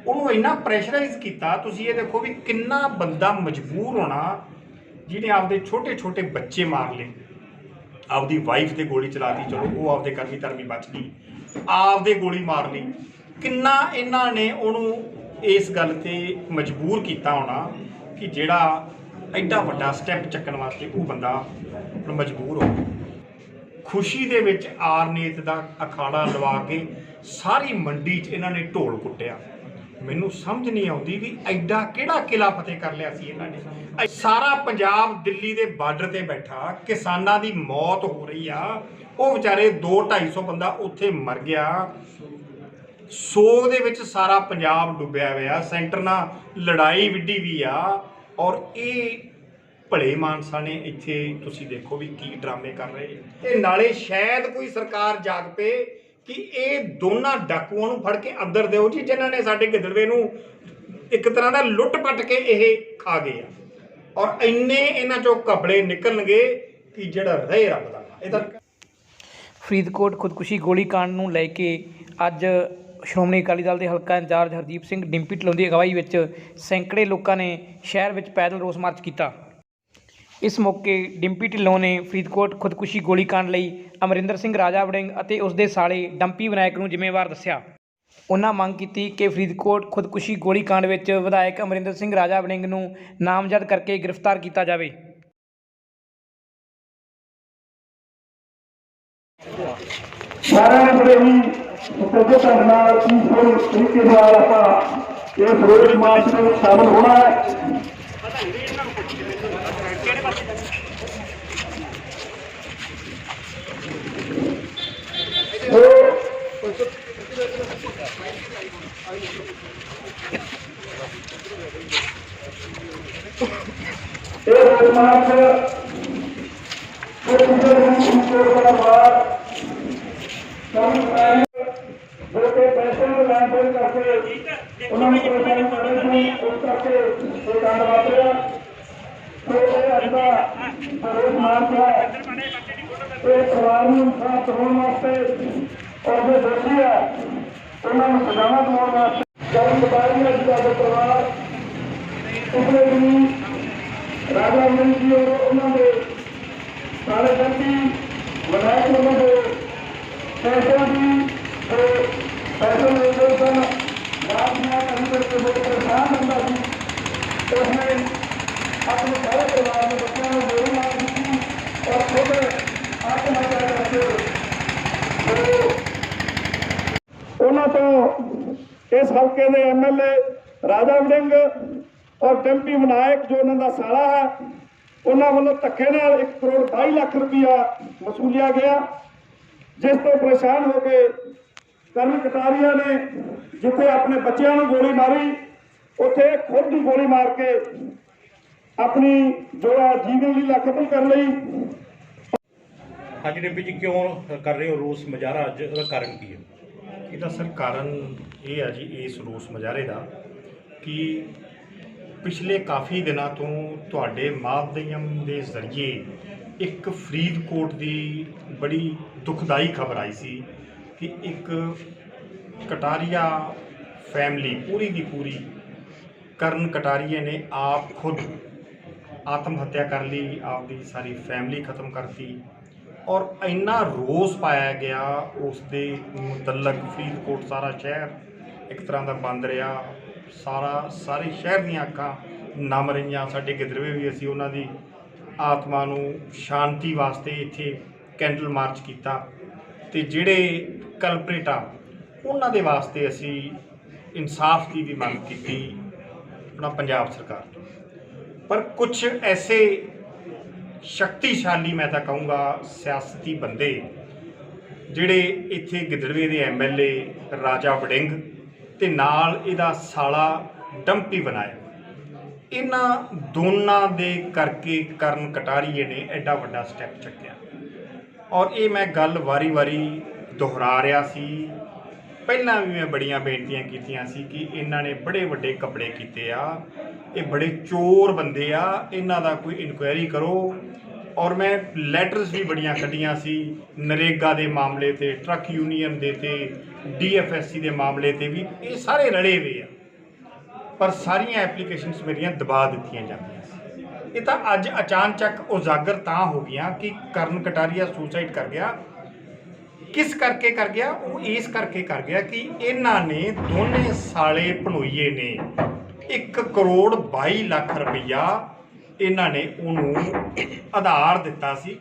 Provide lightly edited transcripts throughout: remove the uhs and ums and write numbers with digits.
ਉਹਨੂੰ ਇੰਨਾ ਪ੍ਰੈਸ਼ਰਾਈਜ਼ ਕੀਤਾ। ਤੁਸੀਂ ਇਹ ਦੇਖੋ ਵੀ ਕਿੰਨਾ ਬੰਦਾ ਮਜਬੂਰ ਹੋਣਾ ਜਿਹਨੇ ਆਪਦੇ ਛੋਟੇ ਛੋਟੇ ਬੱਚੇ ਮਾਰ ਲਏ, ਆਪਦੀ ਵਾਈਫ ਤੇ ਗੋਲੀ ਚਲਾਤੀ, ਚਲੋ ਉਹ ਆਪਦੇ ਕਰਮੀ ਧਰਮੀ ਬਚ ਗਈ, ਆਪਦੇ ਗੋਲੀ ਮਾਰ ਲਈ। ਕਿੰਨਾ ਇਹਨਾਂ ਨੇ ਉਹਨੂੰ ਇਸ ਗੱਲ ਤੇ ਮਜਬੂਰ ਕੀਤਾ ਹੋਣਾ ਕਿ ਜਿਹੜਾ ਐਡਾ ਵੱਡਾ ਸਟੈਪ ਚੱਕਣ ਵਾਸਤੇ ਉਹ ਬੰਦਾ ਮਜਬੂਰ ਹੋ। ਖੁਸ਼ੀ ਦੇ ਵਿੱਚ ਆਰਨੇਤ ਦਾ ਅਖਾੜਾ ਲਵਾ ਕੇ ਸਾਰੀ ਮੰਡੀ 'ਚ ਇਹਨਾਂ ਨੇ ਢੋਲ ਕੁੱਟਿਆ। ਮੈਨੂੰ ਸਮਝ ਨਹੀਂ ਆਉਂਦੀ ਵੀ ਐਡਾ ਕਿਹੜਾ ਕਿਲਾ ਫਤਿਹ ਕਰ ਲਿਆ ਸੀ ਇਹਨਾਂ ਨੇ। ਸਾਰਾ ਪੰਜਾਬ ਦਿੱਲੀ ਦੇ ਬਾਰਡਰ ਤੇ ਬੈਠਾ, ਕਿਸਾਨਾਂ ਦੀ ਮੌਤ ਹੋ ਰਹੀ ਆ, ਉਹ ਵਿਚਾਰੇ 200-250 ਬੰਦਾ ਉੱਥੇ ਮਰ ਗਿਆ। ਸੋਗ ਦੇ ਵਿੱਚ ਸਾਰਾ ਪੰਜਾਬ ਡੁੱਬਿਆ ਹੋਇਆ, ਸੈਂਟਰ ਨਾਲ ਲੜਾਈ ਵਿੱਢੀ ਵੀ ਆ। ਔਰ ਇਹ ਭਲੇ ਮਾਨਸਾ ਨੇ ਇੱਥੇ ਤੁਸੀਂ ਦੇਖੋ ਵੀ ਕੀ ਡਰਾਮੇ ਕਰ ਰਹੇ। ਤੇ ਨਾਲੇ ਸ਼ਾਇਦ ਕੋਈ ਸਰਕਾਰ ਜਾਗ ਪਏ ਕਿ ਇਹ ਦੋਨਾਂ ਡਾਕੂਆਂ ਨੂੰ ਫੜ ਕੇ ਅੰਦਰ ਦਿਓ ਜੀ, ਜਿਨ੍ਹਾਂ ਨੇ ਸਾਡੇ ਗਿੱਦੜਵੇ ਨੂੰ ਇੱਕ ਤਰ੍ਹਾਂ ਦਾ ਲੁੱਟ ਪੱਟ ਕੇ ਇਹ ਖਾ ਗਏ ਆ। ਔਰ ਇੰਨੇ ਇਹਨਾਂ ਚੋਂ ਕਪੜੇ ਨਿਕਲਣਗੇ ਕਿ ਜਿਹੜਾ ਰਹੇ ਰੱਬ ਦਾ ਇਹਦਾ। ਫਰੀਦਕੋਟ ਖੁਦਕੁਸ਼ੀ ਗੋਲੀकांड ਨੂੰ ਲੈ ਕੇ ਅੱਜ ਸ਼੍ਰੋਮਣੀ ਅਕਾਲੀ ਦਲ ਦੇ ਹਲਕਾ ਇੰਚਾਰਜ ਹਰਦੀਪ ਸਿੰਘ ਡਿੰਪੀ ਢਿੱਲੋਂ ਦੀ ਅਗਵਾਈ ਵਿੱਚ ਸੈਂਕੜੇ ਲੋਕਾਂ ਨੇ ਸ਼ਹਿਰ ਵਿੱਚ ਪੈਦਲ ਰੋਸ ਮਾਰਚ ਕੀਤਾ। ਇਸ ਮੌਕੇ ਡਿੰਪੀ ਢਿੱਲੋਂ ਨੇ ਫਰੀਦਕੋਟ ਖੁਦਕੁਸ਼ੀ ਗੋਲੀकांड ਲਈ ਅਮਰਿੰਦਰ ਸਿੰਘ ਰਾਜਾ ਵੜਿੰਗ ਅਤੇ ਉਸ ਦੇ ਸਾਲੇ ਡੰਪੀ ਵਿਨਾਇਕ ਨੂੰ ਜ਼ਿੰਮੇਵਾਰ ਦੱਸਿਆ। ਉਹਨਾਂ ਮੰਗ ਕੀਤੀ ਕਿ ਫਰੀਦਕੋਟ ਖੁਦਕੁਸ਼ੀ ਗੋਲੀकांड ਵਿੱਚ ਵਿਧਾਇਕ ਅਮਰਿੰਦਰ ਸਿੰਘ ਰਾਜਾ ਵੜਿੰਗ ਨੂੰ ਨਾਮਜ਼ਦ ਕਰਕੇ ਗ੍ਰਿਫਤਾਰ ਕੀਤਾ ਜਾਵੇ। ਸਾਰਿਆਂ ਬੜੇ ਹੀ ਸਤਿਕਾਰ ਨਾਲ ਪੀਸਫੁਲ ਤਰੀਕੇ ਨਾਲ ਆਪਾਂ ਇਸ ਰੋਜ਼ ਮਾਰਚ ਵਿੱਚ ਸ਼ਾਮਲ ਹੋਣਾ ਹੈ। ਇਹ ਰੋਜ਼ ਮਾਰਚ जो पैसे में लैन देन करके उन्होंने परेशानी करने उस करके ये कांड वापरिया। तो ये अपना रोज मार्च है, ये परिवार में इंसाफ दिलाने वास्ते और जो दोषी है उन्होंने सजाना दिलाने वास्ते जब बताया जिसका जो परिवार पिछले दिन राजा वड़िंग जी और उन्होंने सारे व्यक्ति विधायक उन्होंने पैसों की पैसे लेते सन राजनिया कभी करके वो परेशान होता थी। तो उसने अपने सारे परिवार में बच्चों को गोली मार दी थी और खुद आत्महत्या करके उन्होंने तो इस हल्के के MLA राजा वड़िंग और डिंपी विनायक जो उन्होंने साला है उन्होंने वालों धक्के नाल 1 करोड़ 22 लाख रुपया वसूलिया गया, जिस तो परेशान हो गए ਕਰਨ ਕਟਾਰੀਆ ਨੇ ਜਿੱਥੇ ਆਪਣੇ ਬੱਚਿਆਂ ਨੂੰ ਗੋਲੀ ਮਾਰੀ ਉੱਥੇ ਖੁਦ ਹੀ ਗੋਲੀ ਮਾਰ ਕੇ ਆਪਣੀ ਜੋ ਜੀਵਨ ਲੀਲਾ ਖਤਮ ਕਰ ਲਈ। ਹਾਂਜੀ ਡਿੰਪੀ ਜੀ, ਕਿਉਂ ਕਰ ਰਹੇ ਹੋ ਰੋਸ ਮੁਜ਼ਾਹਰਾ ਅੱਜ, ਉਹਦਾ ਕਾਰਨ ਕੀ ਹੈ? ਇਹਦਾ ਸਰ ਕਾਰਨ ਇਹ ਆ ਜੀ ਇਸ ਰੋਸ ਮੁਜ਼ਾਹਰੇ ਦਾ ਕਿ ਪਿਛਲੇ ਕਾਫੀ ਦਿਨਾਂ ਤੋਂ ਤੁਹਾਡੇ ਮਾਧਿਅਮ ਦੇ ਜ਼ਰੀਏ ਇੱਕ ਫਰੀਦਕੋਟ ਦੀ ਬੜੀ ਦੁਖਦਾਈ ਖਬਰ ਆਈ ਸੀ कि एक कटारिया फैमिली पूरी की पूरी करण कटारिया ने आप खुद आत्महत्या कर ली, आपकी सारी फैमिली ख़त्म करती। और इन्ना रोस पाया गया उस दे मुतलक फरीदकोट सारा शहर एक तरह का बंद रहा, सारे शहर दी अखां नम रही। साडे गिदड़वे भी असी उन्हां दी आत्मा नूं शांति वास्ते इत्थे कैंडल मार्च किया ते जिहड़े कलप्रेट आ उन्हां दे वास्ते असी इंसाफ की भी मंग की अपना पंजाब सरकार तो। पर कुछ ऐसे शक्तिशाली मैं तो कहूँगा सियासती बंदे जिहड़े इत्थे गिदड़वे दे MLA राजा वड़िंग ते नाल इहदा साला डंपी विनायक, इन्हां दोनां दे करके करण कटारीए ने एडा वड्डा स्टैप चुक्या। और ये मैं गल वारी वारी दोहरा रहा सी, पहला भी मैं बड़ियां बेनतियां कीतियां सी कि इन्हां ने बड़े वड्डे कपड़े कीते आ, ये बड़े चोर बंदे आ, इन्हां दा कोई इनक्वायरी करो। और मैं लैटर्स भी बड़ियां कड्डियां सी नरेगा दे मामले ते, ट्रक यूनीयन दे ते, DFSC दे मामले ते भी, ये सारे रले हुए आ। ਪਰ ਸਾਰੀਆਂ ਐਪਲੀਕੇਸ਼ਨਸ ਮੇਰੀਆਂ ਦਬਾ ਦਿੱਤੀਆਂ ਜਾਂਦੀਆਂ ਸੀ। ਇਹ ਤਾਂ ਅੱਜ ਅਚਾਨਚੱਕ ਉਜਾਗਰ ਤਾਂ ਹੋ ਗਈਆਂ ਕਿ ਕਰਨ ਕਟਾਰੀਆ ਸੁਸਾਈਡ ਕਰ ਗਿਆ। ਕਿਸ ਕਰਕੇ ਕਰ ਗਿਆ? ਉਹ ਇਸ ਕਰਕੇ ਕਰ ਗਿਆ ਕਿ ਇਹਨਾਂ ਨੇ ਦੋਨੇ ਸਾਲੇ ਭਣੋਈਏ ਨੇ 1 ਕਰੋੜ 22 ਲੱਖ ਰੁਪਈਆ ਇਹਨਾਂ ਨੇ ਉਹਨੂੰ ਆਧਾਰ ਦਿੱਤਾ ਸੀ।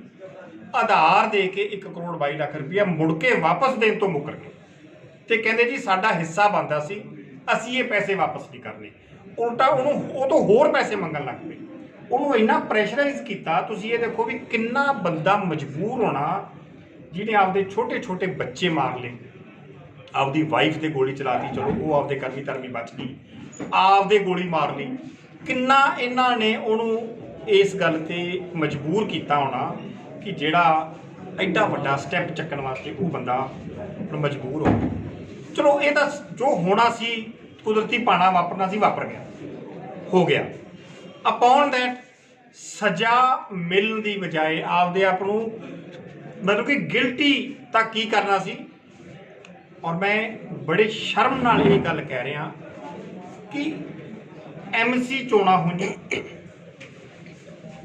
ਆਧਾਰ ਦੇ ਕੇ 1 ਕਰੋੜ 22 ਲੱਖ ਰੁਪਈਆ ਮੁੜ ਕੇ ਵਾਪਸ ਦੇਣ ਤੋਂ ਮੁੱਕਰ ਗਏ ਤੇ ਕਹਿੰਦੇ ਜੀ ਸਾਡਾ ਹਿੱਸਾ ਬਣਦਾ ਸੀ, ਅਸੀਂ ਇਹ ਪੈਸੇ ਵਾਪਸ ਨਹੀਂ ਕਰਨੇ। ਉਲਟਾ ਉਹ ਤੋਂ ਹੋਰ ਪੈਸੇ ਮੰਗਣ ਲੱਗ ਪਏ। ਉਹਨੂੰ ਇੰਨਾ ਪ੍ਰੈਸ਼ਰਾਈਜ਼ ਕੀਤਾ। ਤੁਸੀਂ ਇਹ ਦੇਖੋ ਵੀ ਕਿੰਨਾ ਬੰਦਾ ਮਜਬੂਰ ਹੋਣਾ ਜਿਹਨੇ ਆਪਦੇ ਛੋਟੇ ਛੋਟੇ ਬੱਚੇ ਮਾਰ ਲਏ, ਆਪਦੀ ਵਾਈਫ ਤੇ ਗੋਲੀ ਚਲਾਤੀ, ਚਲੋ ਉਹ ਆਪਦੇ ਕਰਮੀ ਧਰਮੀ ਬਚ ਗਈ, ਆਪਦੇ ਗੋਲੀ ਮਾਰ ਲਈ। ਕਿੰਨਾ ਇਹਨਾਂ ਨੇ ਉਹਨੂੰ ਇਸ ਗੱਲ ਤੇ ਮਜਬੂਰ ਕੀਤਾ ਹੋਣਾ ਕਿ ਜਿਹੜਾ ਐਡਾ ਵੱਡਾ ਸਟੈਪ ਚੱਕਣ ਵਾਸਤੇ ਉਹ ਬੰਦਾ ਮਜਬੂਰ ਹੋ ਗਿਆ। ਚਲੋ ਇਹ ਤਾਂ ਜੋ ਹੋਣਾ ਸੀ, ਕੁਦਰਤੀ ਪਾਣਾ ਵਾਪਰਨਾ ਸੀ, ਵਾਪਰ ਗਿਆ, ਹੋ ਗਿਆ। ਅਪੋਨ ਦੈਟ ਸਜ਼ਾ ਮਿਲਣ ਦੀ ਬਜਾਏ ਆਪਦੇ ਆਪ ਨੂੰ ਮਤਲਬ ਕਿ ਗਿਲਟੀ ਤਾਂ ਕੀ ਕਰਨਾ ਸੀ। ਔਰ ਮੈਂ ਬੜੇ ਸ਼ਰਮ ਨਾਲ ਇਹ ਗੱਲ ਕਹਿ ਰਿਹਾ ਕਿ ਐਮਸੀ ਚੋਣਾਂ ਹੋਈਆਂ,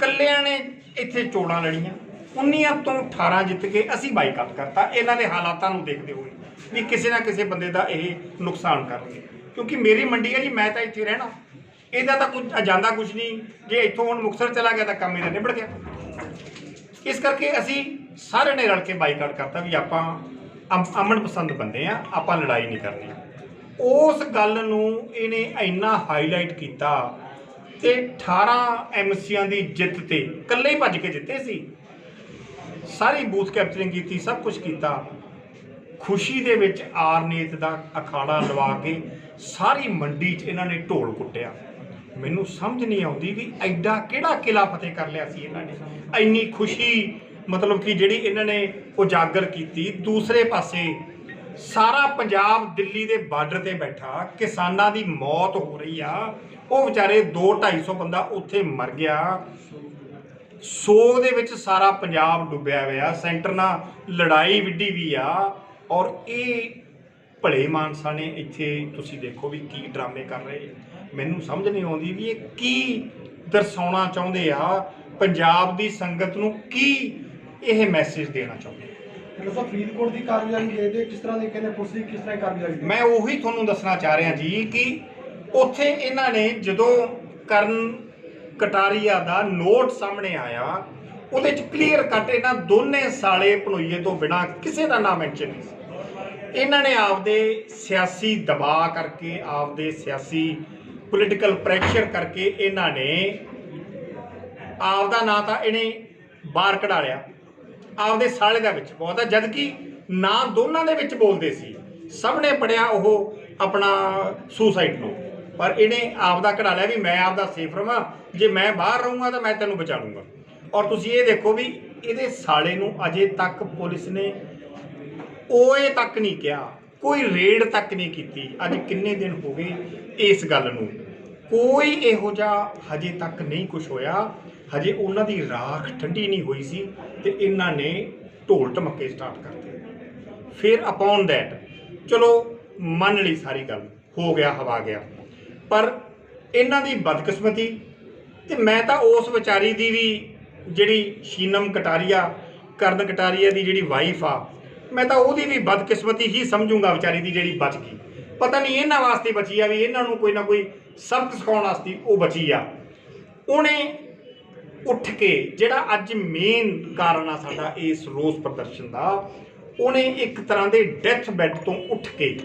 ਕੱਲਿਆਂ ਨੇ ਇੱਥੇ ਚੋਣਾਂ ਲੜੀਆਂ, 19 ਤੋਂ 18 ਜਿੱਤ ਕੇ ਅਸੀਂ ਬਾਈਕਾਟ ਕਰਤਾ ਇਹਨਾਂ ਦੇ ਹਾਲਾਤਾਂ ਨੂੰ ਦੇਖਦੇ ਹੋਏ ਵੀ ਕਿਸੇ ਨਾ ਕਿਸੇ ਬੰਦੇ ਦਾ ਇਹ ਨੁਕਸਾਨ ਕਰਨਗੇ। ਕਿਉਂਕਿ ਮੇਰੀ ਮੰਡੀ ਹੈ ਜੀ, ਮੈਂ ਤਾਂ ਇੱਥੇ ਰਹਿਣਾ, ਇਹਦਾ ਤਾਂ ਕੁਝ ਅਜਾਂਦਾ ਕੁਝ ਨਹੀਂ। ਜੇ ਇੱਥੋਂ ਹੁਣ ਮੁਕਤਸਰ ਚਲਾ ਗਿਆ ਤਾਂ ਕੰਮ ਇਹਦਾ ਨਿਬੜ ਗਿਆ। ਇਸ ਕਰਕੇ ਅਸੀਂ ਸਾਰਿਆਂ ਨੇ ਰਲ ਕੇ ਬਾਈਕਾਟ ਕਰਤਾ ਵੀ ਆਪਾਂ ਅਮਨ ਪਸੰਦ ਬੰਦੇ ਆ, ਆਪਾਂ ਲੜਾਈ ਨਹੀਂ ਕਰਨੀ। ਉਸ ਗੱਲ ਨੂੰ ਇਹਨੇ ਇੰਨਾ ਹਾਈਲਾਈਟ ਕੀਤਾ ਤੇ 18 ਐਮਸੀਆਂ ਦੀ ਜਿੱਤ ਤੇ ਇਕੱਲੇ ਹੀ ਭੱਜ ਕੇ ਜਿੱਤੇ ਸੀ। ਸਾਰੀ ਬੂਥ ਕੈਪਚਰਿੰਗ ਕੀਤੀ, ਸਭ ਕੁਝ ਕੀਤਾ। ਖੁਸ਼ੀ ਦੇ ਵਿੱਚ ਆਰਨੇਤ ਦਾ ਅਖਾੜਾ ਲਵਾ ਕੇ ਸਾਰੀ ਮੰਡੀ 'ਚ ਇਹਨਾਂ ਨੇ ਢੋਲ ਕੁੱਟਿਆ। ਮੈਨੂੰ ਸਮਝ ਨਹੀਂ ਆਉਂਦੀ ਵੀ ਐਡਾ ਕਿਹੜਾ ਕਿਲਾ ਫਤਿਹ ਕਰ ਲਿਆ ਸੀ ਇਹਨਾਂ ਨੇ। ਇੰਨੀ ਖੁਸ਼ੀ ਮਤਲਬ ਕਿ ਜਿਹੜੀ ਇਹਨਾਂ ਨੇ ਉਜਾਗਰ ਕੀਤੀ। ਦੂਸਰੇ ਪਾਸੇ ਸਾਰਾ ਪੰਜਾਬ ਦਿੱਲੀ ਦੇ ਬਾਰਡਰ ਤੇ ਬੈਠਾ, ਕਿਸਾਨਾਂ ਦੀ ਮੌਤ ਹੋ ਰਹੀ ਆ, ਉਹ ਵਿਚਾਰੇ 200-250 ਬੰਦਾ ਉੱਥੇ ਮਰ ਗਿਆ। ਸੋਗ ਦੇ ਵਿੱਚ ਸਾਰਾ ਪੰਜਾਬ ਡੁੱਬਿਆ ਹੋਇਆ, ਸੈਂਟਰ ਨਾਲ ਲੜਾਈ ਵਿੱਢੀ ਵੀ ਆ। ਔਰ ਇਹ ਭਲੇ ਮਾਨਸਾ ਨੇ ਇੱਥੇ ਤੁਸੀਂ ਦੇਖੋ ਵੀ ਕੀ ਡਰਾਮੇ ਕਰ ਰਹੇ। ਮੈਨੂੰ ਸਮਝ ਨਹੀਂ ਆਉਂਦੀ ਵੀ ਇਹ ਕੀ ਦਰਸਾਉਣਾ ਚਾਹੁੰਦੇ ਆ, ਪੰਜਾਬ ਦੀ ਸੰਗਤ ਨੂੰ ਕੀ ਇਹ ਮੈਸੇਜ ਦੇਣਾ ਚਾਹੁੰਦੇ। ਫਰੀਦਕੋਟ ਦੀ ਕਾਰਗੁਜ਼ਾਰੀ ਦੇਖਦੇ ਕਿਸ ਤਰ੍ਹਾਂ ਦੀ, ਕਹਿੰਦੇ ਪੁਲਿਸ ਦੀ ਕਿਸ ਤਰ੍ਹਾਂ ਕਾਰਗੁਜ਼ਾਰੀ? ਮੈਂ ਉਹੀ ਤੁਹਾਨੂੰ ਦੱਸਣਾ ਚਾਹ ਰਿਹਾ ਜੀ ਕਿ ਉੱਥੇ ਇਹਨਾਂ ਨੇ ਜਦੋਂ ਕਰਨ ਕਟਾਰੀਆ ਦਾ ਨੋਟ ਸਾਹਮਣੇ ਆਇਆ, ਉਹਦੇ 'ਚ ਕਲੀਅਰ ਕੱਟ ਇਹਨਾਂ ਦੋਨੇ ਸਾਲੇ ਭਣੋਈਏ ਤੋਂ ਬਿਨਾਂ ਕਿਸੇ ਦਾ ਨਾਮ ਮੈਂਸ਼ਨ ਨਹੀਂ ਸੀ। ਇਹਨਾਂ ਨੇ ਆਪਦੇ ਸਿਆਸੀ ਦਬਾਅ ਕਰਕੇ, ਆਪਦੇ ਸਿਆਸੀ ਪੋਲੀਟੀਕਲ ਪ੍ਰੈਸ਼ਰ ਕਰਕੇ ਇਹਨਾਂ ਨੇ ਆਪਦਾ ਨਾਂ ਤਾਂ ਇਹਨੇ ਬਾਹਰ ਕਢਾ ਲਿਆ, ਆਪਦੇ ਸਾਲੇ ਦਾ ਵਿੱਚ ਬਹੁਤਾ, ਜਦ ਕਿ ਨਾਂ ਦੋਨਾਂ ਦੇ ਵਿੱਚ ਬੋਲਦੇ ਸੀ। ਸਭ ਨੇ ਪੜਿਆ ਉਹ ਆਪਣਾ ਸੁਸਾਈਡ ਨੂੰ, ਪਰ ਇਹਨੇ ਆਪਦਾ ਕਢਾ ਲਿਆ ਵੀ ਮੈਂ ਆਪਦਾ ਸੇਫ ਰਵਾਂ, ਜੇ ਮੈਂ ਬਾਹਰ ਰਹੂੰਗਾ ਤਾਂ ਮੈਂ ਤੈਨੂੰ ਬਚਾ ਲੂੰਗਾ। ਔਰ ਤੁਸੀਂ ਇਹ ਦੇਖੋ ਵੀ ਇਹਦੇ ਸਾਲੇ ਨੂੰ ਅਜੇ ਤੱਕ ਪੁਲਿਸ ਨੇ ਓਏ ਤੱਕ ਨਹੀਂ ਕਿਹਾ, ਕੋਈ ਰੇਡ ਤੱਕ ਨਹੀਂ ਕੀਤੀ। ਅੱਜ ਕਿੰਨੇ ਦਿਨ ਹੋ ਗਏ ਇਸ ਗੱਲ ਨੂੰ, ਕੋਈ ਇਹੋ ਜਿਹਾ ਹਜੇ ਤੱਕ ਨਹੀਂ ਕੁਝ ਹੋਇਆ। ਹਜੇ ਉਹਨਾਂ ਦੀ ਰਾਖ ਠੰਡੀ ਨਹੀਂ ਹੋਈ ਸੀ ਤੇ ਇਹਨਾਂ ਨੇ ਢੋਲ ਢਮੱਕੇ ਸਟਾਰਟ ਕਰਤੇ। ਫਿਰ ਅਪੋਨ ਦੈਟ ਚਲੋ ਮੰਨ ਲਈ ਸਾਰੀ ਗੱਲ, ਹੋ ਗਿਆ, ਹਵਾ ਗਿਆ। ਪਰ ਇਹਨਾਂ ਦੀ ਬਦਕਿਸਮਤੀ, ਤੇ ਮੈਂ ਤਾਂ ਉਸ ਵਿਚਾਰੀ ਦੀ ਵੀ ਜਿਹੜੀ ਸ਼ੀਨਮ ਕਟਾਰੀਆ, ਕਰਨ ਕਟਾਰੀਆ ਦੀ ਜਿਹੜੀ ਵਾਈਫ ਆ, ਮੈਂ ਤਾਂ ਉਹਦੀ ਵੀ ਬਦਕਿਸਮਤੀ ਹੀ ਸਮਝੂੰਗਾ ਵਿਚਾਰੀ ਦੀ, ਜਿਹੜੀ ਬਚ ਗਈ। ਪਤਾ ਨਹੀਂ ਇਹਨਾਂ ਵਾਸਤੇ ਬਚੀ ਆ ਵੀ ਇਹਨਾਂ ਨੂੰ ਕੋਈ ਨਾ ਕੋਈ ਸਬਕ ਸਿਖਾਉਣ ਵਾਸਤੇ ਉਹ ਬਚੀ ਆ। ਉਹਨੇ ਉੱਠ ਕੇ, ਜਿਹੜਾ ਅੱਜ ਮੇਨ ਕਾਰਨ ਆ ਸਾਡਾ ਇਸ ਰੋਸ ਪ੍ਰਦਰਸ਼ਨ ਦਾ, ਉਹਨੇ ਇੱਕ ਤਰ੍ਹਾਂ ਦੇ ਡੈਥ ਬੈੱਡ ਤੋਂ ਉੱਠ ਕੇ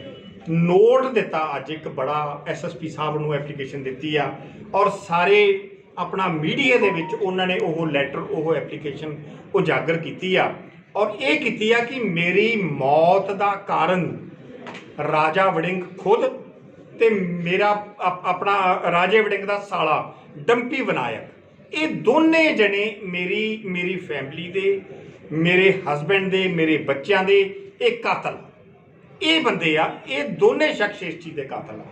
ਨੋਟ ਦਿੱਤਾ। ਅੱਜ ਇੱਕ ਬੜਾ ਐਸਐਸਪੀ ਸਾਹਿਬ ਨੂੰ ਐਪਲੀਕੇਸ਼ਨ ਦਿੱਤੀ ਆ, ਔਰ ਸਾਰੇ ਆਪਣਾ ਮੀਡੀਆ ਦੇ ਵਿੱਚ ਉਹਨਾਂ ਨੇ ਉਹ ਲੈਟਰ, ਉਹ ਐਪਲੀਕੇਸ਼ਨ ਉਜਾਗਰ ਕੀਤੀ ਆ। ਔਰ ਇਹ ਕੀਤੀ ਆ ਕਿ ਮੇਰੀ ਮੌਤ ਦਾ ਕਾਰਨ ਰਾਜਾ ਵੜਿੰਗ ਖੁਦ ਤੇ ਮੇਰਾ ਆਪਣਾ ਰਾਜੇ ਵੜਿੰਗ ਦਾ ਸਾਲਾ ਡੰਪੀ ਵਿਨਾਇਕ, ਇਹ ਦੋਨੇ ਜਣੇ ਮੇਰੀ ਫੈਮਿਲੀ ਦੇ, ਮੇਰੇ ਹਸਬੈਂਡ ਦੇ, ਮੇਰੇ ਬੱਚਿਆਂ ਦੇ ਇਹ ਕਾਤਲ, ਇਹ ਬੰਦੇ ਆ, ਇਹ ਦੋਨੇ ਸ਼ਖਸ ਇਸ ਚੀਜ਼ ਦੇ ਕਾਤਲ ਆ।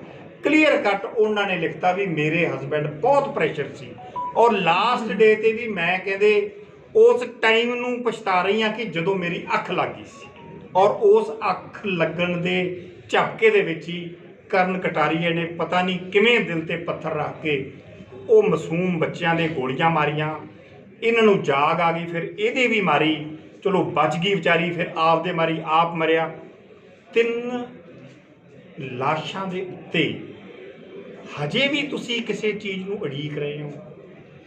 ਕਲੀਅਰ ਕੱਟ ਉਹਨਾਂ ਨੇ ਲਿਖਤਾ ਵੀ ਮੇਰੇ ਹਸਬੈਂਡ ਬਹੁਤ ਪ੍ਰੈਸ਼ਰ ਸੀ। ਔਰ ਲਾਸਟ ਡੇ ਤੇ ਵੀ ਮੈਂ ਕਹਿੰਦੇ ਉਸ ਟਾਈਮ ਨੂੰ ਪਛਤਾ ਰਹੀ ਹਾਂ ਕਿ ਜਦੋਂ ਮੇਰੀ ਅੱਖ ਲੱਗ ਗਈ ਸੀ, ਔਰ ਉਸ ਅੱਖ ਲੱਗਣ ਦੇ ਝਪਕੇ ਦੇ ਵਿੱਚ ਹੀ ਕਰਨ ਕਟਾਰੀਏ ਨੇ ਪਤਾ ਨਹੀਂ ਕਿਵੇਂ ਦਿਲ ਤੇ ਪੱਥਰ ਰੱਖ ਕੇ ਉਹ ਮਾਸੂਮ ਬੱਚਿਆਂ ਦੇ ਗੋਲੀਆਂ ਮਾਰੀਆਂ। ਇਹਨਾਂ ਨੂੰ ਜਾਗ ਆ ਗਈ, ਫਿਰ ਇਹਦੇ ਵੀ ਮਾਰੀ, ਚਲੋ ਬਚ ਗਈ ਵਿਚਾਰੀ, ਫਿਰ ਆਪਦੇ ਮਾਰੀ, ਆਪ ਮਰਿਆ। 3 ਲਾਸ਼ਾਂ ਦੇ ਉੱਤੇ ਹਜੇ ਵੀ ਤੁਸੀਂ ਕਿਸੇ ਚੀਜ਼ ਨੂੰ ਉਡੀਕ ਰਹੇ ਹੋ।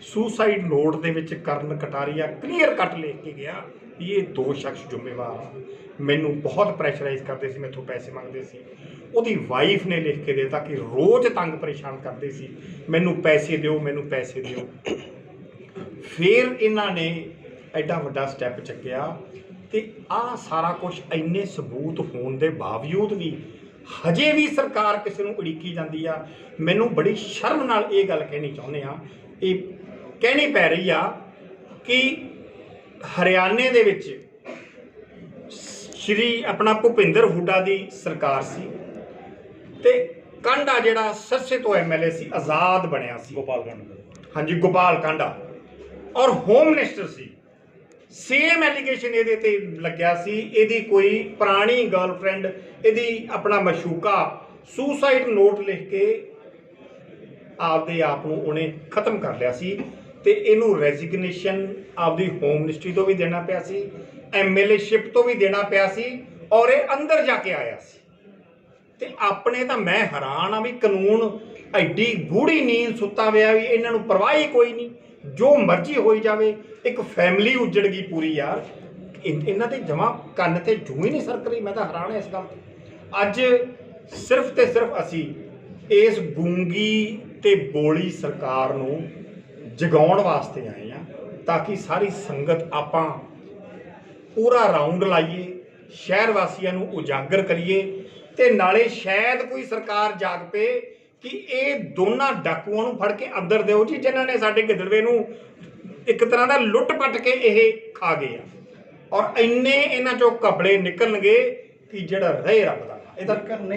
ਸੁਸਾਈਡ ਨੋਟ ਦੇ ਵਿੱਚ ਕਰਨ ਕਟਾਰੀਆ ਕਲੀਅਰ ਕੱਟ ਲਿਖ ਕੇ ਗਿਆ ਵੀ ਇਹ 2 ਸ਼ਖਸ ਜ਼ਿੰਮੇਵਾਰ ਆ। ਮੈਨੂੰ ਬਹੁਤ ਪ੍ਰੈਸ਼ਰਾਈਜ਼ ਕਰਦੇ ਸੀ, ਮੈਥੋਂ ਪੈਸੇ ਮੰਗਦੇ ਸੀ। ਉਹਦੀ ਵਾਈਫ ਨੇ ਲਿਖ ਕੇ ਦਿੱਤਾ ਕਿ ਰੋਜ਼ ਤੰਗ ਪਰੇਸ਼ਾਨ ਕਰਦੇ ਸੀ, ਮੈਨੂੰ ਪੈਸੇ ਦਿਓ, ਮੈਨੂੰ ਪੈਸੇ ਦਿਓ। ਫਿਰ ਇਹਨਾਂ ਨੇ ਐਡਾ ਵੱਡਾ ਸਟੈਪ ਚੱਕਿਆ ਤੇ ਆਹ ਸਾਰਾ ਕੁਝ ਇੰਨੇ ਸਬੂਤ ਹੋਣ ਦੇ ਬਾਵਜੂਦ ਵੀ ਹਜੇ ਵੀ ਸਰਕਾਰ ਕਿਸੇ ਨੂੰ ਉਡੀਕੀ ਜਾਂਦੀ ਆ। ਮੈਨੂੰ ਬੜੀ ਸ਼ਰਮ ਨਾਲ ਇਹ ਗੱਲ ਕਹਿਣੀ ਚਾਹੁੰਦੇ ਆ, ਇਹ ਕਹਿਣੀ ਪੈ ਰਹੀ ਆ ਕਿ ਹਰਿਆਣੇ ਦੇ ਵਿੱਚ ਸ਼੍ਰੀ ਆਪਣਾ ਭੁਪਿੰਦਰ ਹੁੱਡਾ ਦੀ ਸਰਕਾਰ ਸੀ ਤੇ ਕਾਂਡਾ ਜਿਹੜਾ ਸਰਸੇ ਤੋਂ MLA ਸੀ, ਆਜ਼ਾਦ ਬਣਿਆ ਸੀ, ਗੋਪਾਲ ਕਾਂਡਾ। ਹਾਂਜੀ, ਗੋਪਾਲ ਕਾਂਡਾ, ਔਰ ਹੋਮ ਮਿਨਿਸਟਰ ਸੀ। ਸੇਮ ਐਲੀਗੇਸ਼ਨ ਇਹਦੇ ਤੇ ਲੱਗਿਆ ਸੀ, ਇਹਦੀ ਕੋਈ ਪੁਰਾਣੀ ਗਰਲਫ੍ਰੈਂਡ, ਇਹਦੀ ਆਪਣਾ ਮਸ਼ੂਕਾ ਸੁਸਾਈਡ ਨੋਟ ਲਿਖ ਕੇ ਆਪਦੇ ਆਪ ਨੂੰ ਉਹਨੇ ਖਤਮ ਕਰ ਲਿਆ ਸੀ ਤੇ ਇਹਨੂੰ ਰੈਜ਼ਿਗਨੇਸ਼ਨ ਆਪਦੀ ਹੋਮ ਮਿਨਿਸਟਰੀ ਤੋਂ ਵੀ ਦੇਣਾ ਪਿਆ ਸੀ, MLA-ਸ਼ਿਪ ਤੋਂ ਵੀ ਦੇਣਾ ਪਿਆ ਸੀ, ਔਰ ਇਹ ਅੰਦਰ ਜਾ ਕੇ ਆਇਆ ਸੀ। ਤੇ ਆਪਣੇ ਤਾਂ ਮੈਂ ਹੈਰਾਨ ਆ ਵੀ ਕਾਨੂੰਨ ਐਡੀ ਗੂੜੀ ਨੀਂਦ ਸੁੱਤਾ ਪਿਆ ਵੀ ਇਹਨਾਂ ਨੂੰ ਪਰਵਾਹ ਹੀ ਕੋਈ ਨਹੀਂ, ਜੋ ਮਰਜ਼ੀ ਹੋਈ ਜਾਵੇ। ਇੱਕ ਫੈਮਿਲੀ ਉੱਜੜ ਗਈ ਪੂਰੀ ਯਾਰ, ਇਹਨਾਂ ਦੇ ਜਮਾਂ ਕੰਨ ਤੇ ਜੂੰ ਹੀ ਨਹੀਂ ਸਰਕ ਰਹੀ। ਮੈਂ ਤਾਂ ਹੈਰਾਨ ਹਾਂ ਇਸ ਗੱਲ ਤੇ। ਅੱਜ ਸਿਰਫ ਤੇ ਸਿਰਫ ਅਸੀਂ ਇਸ ਗੂੰਗੀ ਤੇ ਬੋਲੀ ਸਰਕਾਰ ਨੂੰ ਜਗਾਉਣ ਵਾਸਤੇ ਆਏ ਆ, ਤਾਂ ਕਿ ਸਾਰੀ ਸੰਗਤ ਆਪਾਂ ਪੂਰਾ ਰਾਊਂਡ ਲਾਈਏ, ਸ਼ਹਿਰ ਵਾਸੀਆਂ ਨੂੰ ਉਜਾਗਰ ਕਰੀਏ ਤੇ ਨਾਲੇ ਸ਼ਾਇਦ ਕੋਈ ਸਰਕਾਰ ਜਾਗ ਪਏ ਕਿ ਇਹ ਦੋਨਾਂ ਡਾਕੂਆਂ ਨੂੰ ਫੜ ਕੇ ਅੰਦਰ ਦਿਓ ਜੀ, ਜਿਨ੍ਹਾਂ ਨੇ ਸਾਡੇ ਗਿੱਦੜਵੇ ਨੂੰ ਇੱਕ ਤਰ੍ਹਾਂ ਦਾ ਲੁੱਟ ਪੱਟ ਕੇ ਇਹ ਖਾ ਗਏ ਆ। ਔਰ ਇੰਨੇ ਇਹਨਾਂ ਚੋਂ ਘਪਲੇ ਨਿਕਲਣਗੇ ਕਿ ਜਿਹੜਾ ਰਹੇ ਰੱਬ ਦਾ ਇਹਦਾ